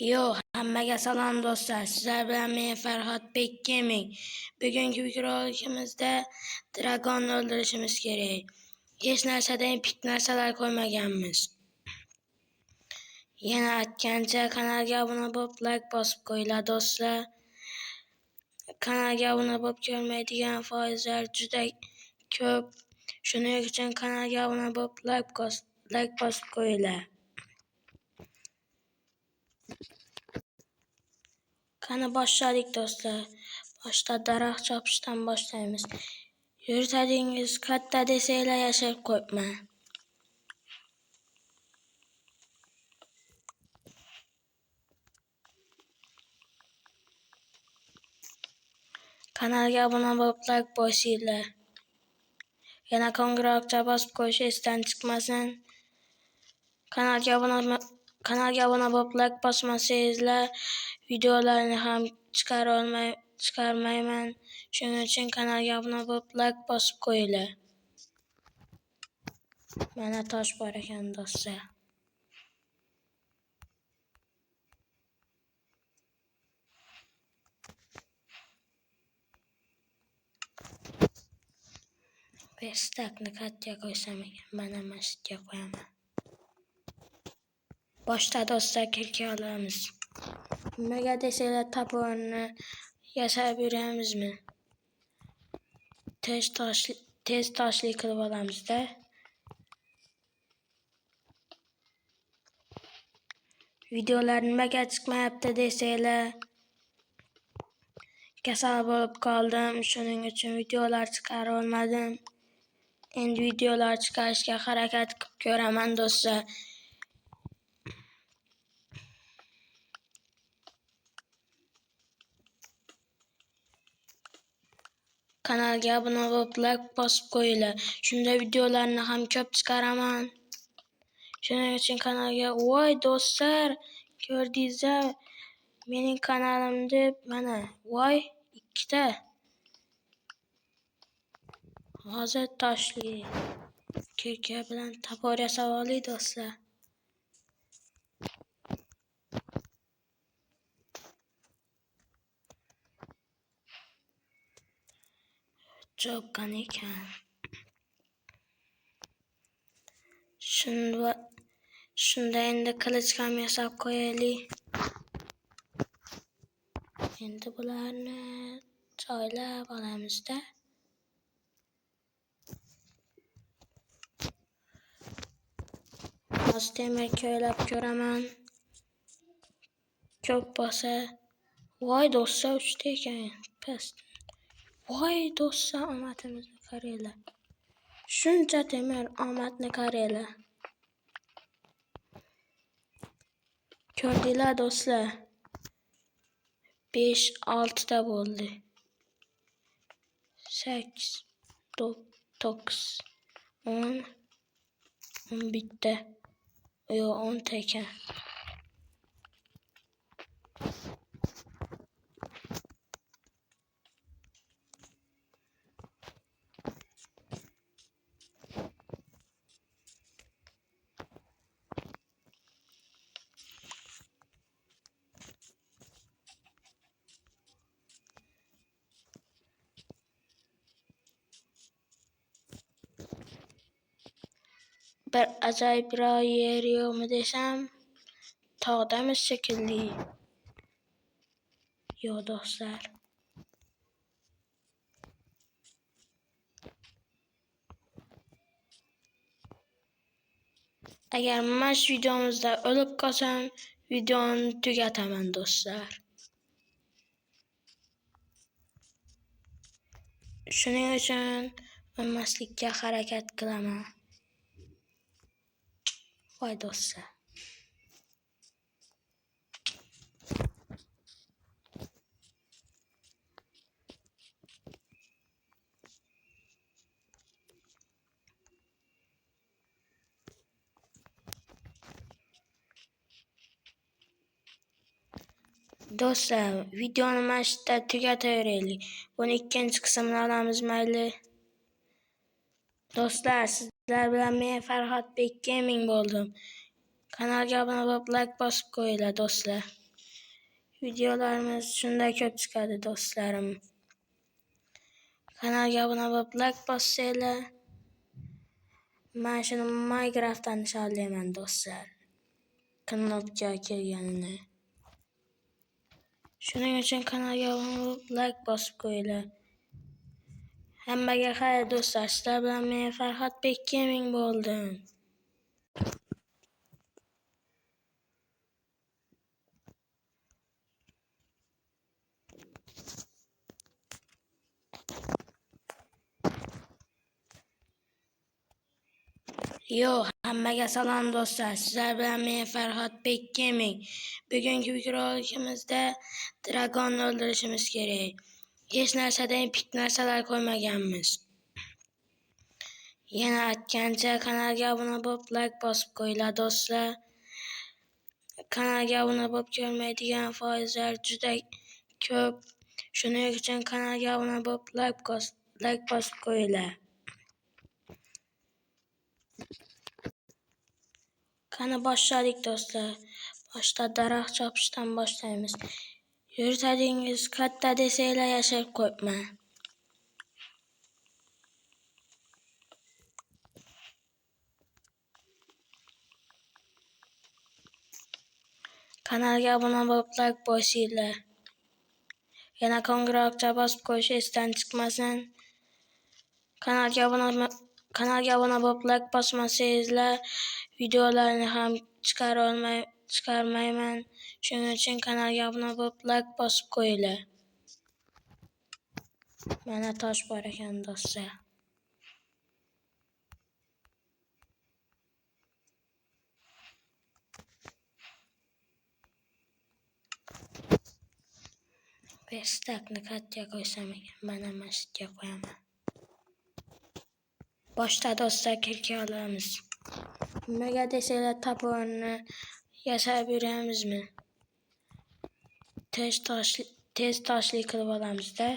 Yo, hammaga salom do'stlar. Sizlar bilan men Farhodbek Gaming. Bugungi videoligimizda dragonni o'ldirishimiz kerak. Hech narsadan pik narsalar qo'ymaganmiz. Yana aytgancha kanalga obuna bo'lib, like bosib qo'yinglar do'stlar. Kanalga obuna bo'lib ko'rmaydigan foizlar juda ko'p. Shuning uchun kanalga obuna bo'lib, like bosib qo'yinglar. Qani boshladik do'stlar. Boshda daraxt chopishdan boshlaymiz. Yurtadingiz katta desanglar yashab qo'yibman. Kanalga obuna bo'lib, like bosinglar. Yana qo'ng'iroqcha bosib qo'yish esdan chiqmasin. Kanalga obuna bo'lib, like bosmasangizlar, videolarni ham chiqarmayman. Shuning uchun kanalga obuna bo'lib, like bosib qo'yinglar. Mana tosh bor ekan do'stlar. Bestakni qayerga qo'ysam ekan, mana masjidga qo'yaman. Boshda do'stlar kirga olamiz. Nimaga desanglar, toporni yasab yuramizmi? Tez toshli qilib olamizda. Videolar nimaga chiqmayapti desanglar, kasal bo'lib qoldim. Shuning uchun videolar chiqara olmadim. Endi videolar chiqarishga harakat qilib ko'raman do'stlar. Kanalga obuna bo'lib, like bosib qo'yinglar. Shunda videolarni ham ko'p chiqaraman. Shuning uchun kanalga, voy do'stlar, ko'rdingizlar mening kanalimni, mana voy ikkita. Hozir toshli kirka bilan topor yasab oling do'stlar. Cho'qqan ekan. Shunda endi qilich ham yasab qo'yaylik. Endi bularni joylab olamizda. Hozir temir ko'ylab ko'raman. Ko'p bo'lsa, voy do'stlar, 3 ta ekan. Past. Voy do'stlar, omadimizni qaranglar. Shuncha temir, omadni qaranglar. Ko'rdinglar do'stlar? 5-6 ta bo'ldi. 8 9 10 11 ta. Yo'q, 10 ta ekan. Bir ajoyib yer yo'qmi desam, tog'damiz shekilli. Yo'q do'stlar. Agar mana shu videomizda o'lib qolsam, videoni tugataman do'stlar. Shuning uchun o'lmaslikka harakat qilaman. Voy do'stlar. Do'stlar, videoni mana shu yerda tugataveraylik. Buni ikkinchi qismini olamiz mayli. Do'stlar, sizlar bilan men Farhodbek Gaming bo'ldim. Kanalga obuna bo'lib, like bosib qo'yinglar do'stlar. videolarimiz shunday ko'p chiqadi do'stlarim. Kanalga obuna bo'lib like bossanglar, men shuni Minecraftdan nishonlayman do'stlar. Knopka kelganini. Shuning uchun kanalga obuna bo'lib like bosib qo'yinglar. Hammaga xayr do'stlar. Sizlar bilan men Farhodbek Gaming bo'ldim. Hammaga salom do'stlar. Sizlar bilan men Farhodbek Gaming. Bugungi videoligimizda dragonni o'ldirishimiz kerak. Hech narsadan pik narsalar qo'ymaganmiz. Yana aytgancha kanalga obuna bo'lib like bosib qo'yinglar do'stlar. Kanalga obuna bo'lib ko'rmaydigan foizlar juda ko'p. Shuning uchun kanalga obuna bo'lib like bosib qo'yinglar. Qani boshladik do'stlar. Boshda daraxt chopishdan boshlaymiz. Yurtadingiz katta desanglar yashirib qo'yibman. Kanalga obuna bo'lib like bosinglar. Yana qo'ng'iroqcha bosib qo'yish esdan chiqmasin. Kanalga obuna bo'lib like bosmasangizlar videolarni ham chiqarmayman. Shuning uchun kanalga obuna bo'lib like bosib qo'yinglar. Mana tosh bor ekan do'stlar. Bestakni qayerga qo'ysam ekan? Mana masjidga qo'yaman. Boshda do'stlar kirka olamiz. Nimaga desanglar toporni yasab yuramizmi? Tez toshli qilib olamizda.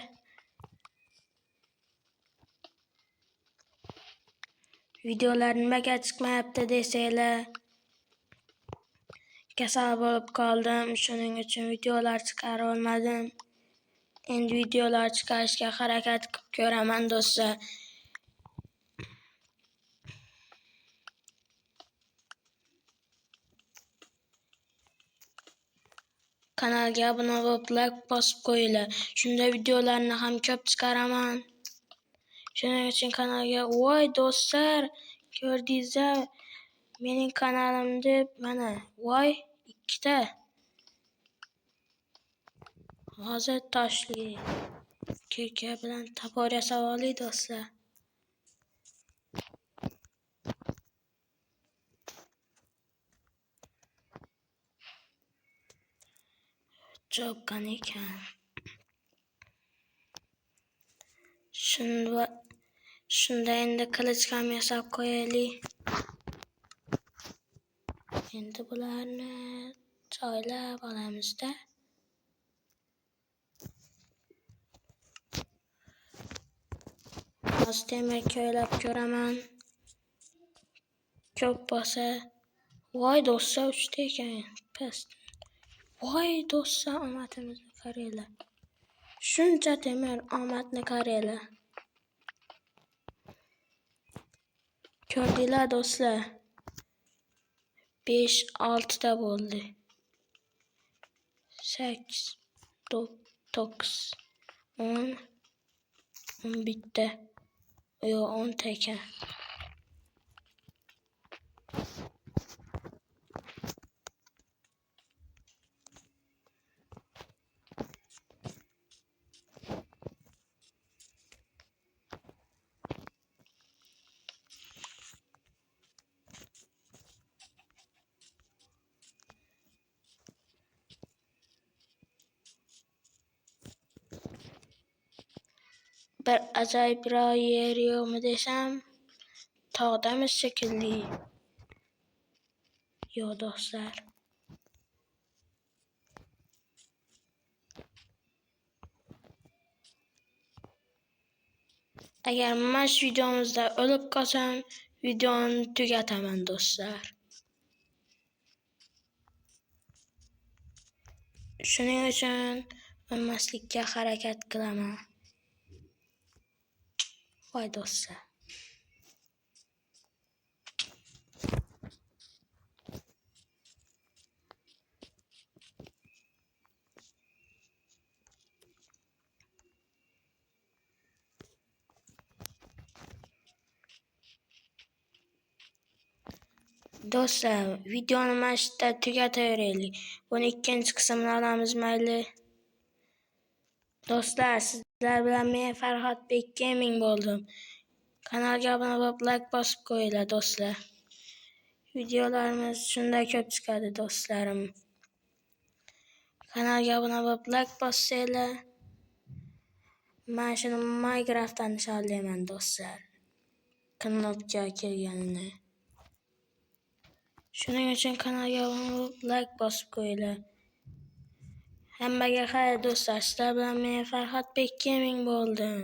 Videolar nimaga chiqmayapti desanglar, kasal bo'lib qoldim. Shuning uchun videolar chiqara olmadim. Endi videolar chiqarishga harakat qilib ko'raman do'stlar. Kanalga obuna bo'lib like bosib qo'yinglar. Shunda videolarni ham ko'p chiqaraman. Shuning uchun kanalga voy do'stlar, ko'rdingizlar mening kanalimni mana voy ikkita. Hozir toshli kirka bilan topor yasab olaylik do'stlar. Chopgan ekan. Shunda endi qilich ham yasab qo'yaylik. Endi bularni joylab olamizda. Hozir temir ko'ylab ko'raman. Ko'p bo'lsa. Voy do'stlar 3 ta ekan. Past. Voy do'stlar omadimizni qaranglar. Shuncha temir omadni qaranglar. Ko'rdinglar do'stlar. 5-6 ta bo'ldi. 8 9 10 11 ta. Yo'q 10 ta ekan. Bir ajoyib yer yo'qmi desam, tog'damiz shekilli. Yo'q do'stlar. Agar men shu videomizda o'lib qolsam, videoni tugataman do'stlar. Shuning uchun o'lmaslikka harakat qilaman. Voy do'stlar. Do'stlar, videoni mana shu yerda tugataveraylik. Buni ikkinchi qismini olamiz mayli. Do'stlar, sizlar bilan men Farhodbek Gaming bo'ldim. Kanalga obuna bo'lib, like bosib qo'yinglar do'stlar. Videolarimiz shunday ko'p chiqadi do'stlarim. Kanalga obuna bo'lib, like bossanglar, men shuni Minecraftdan nishonlayman do'stlar. Knopka kelganini. Shuning uchun kanalga obuna bo'lib, like bosib qo'yinglar. Hammaga xayr do'stlar. Sizlar bilan men Farhodbek Gaming bo'ldim.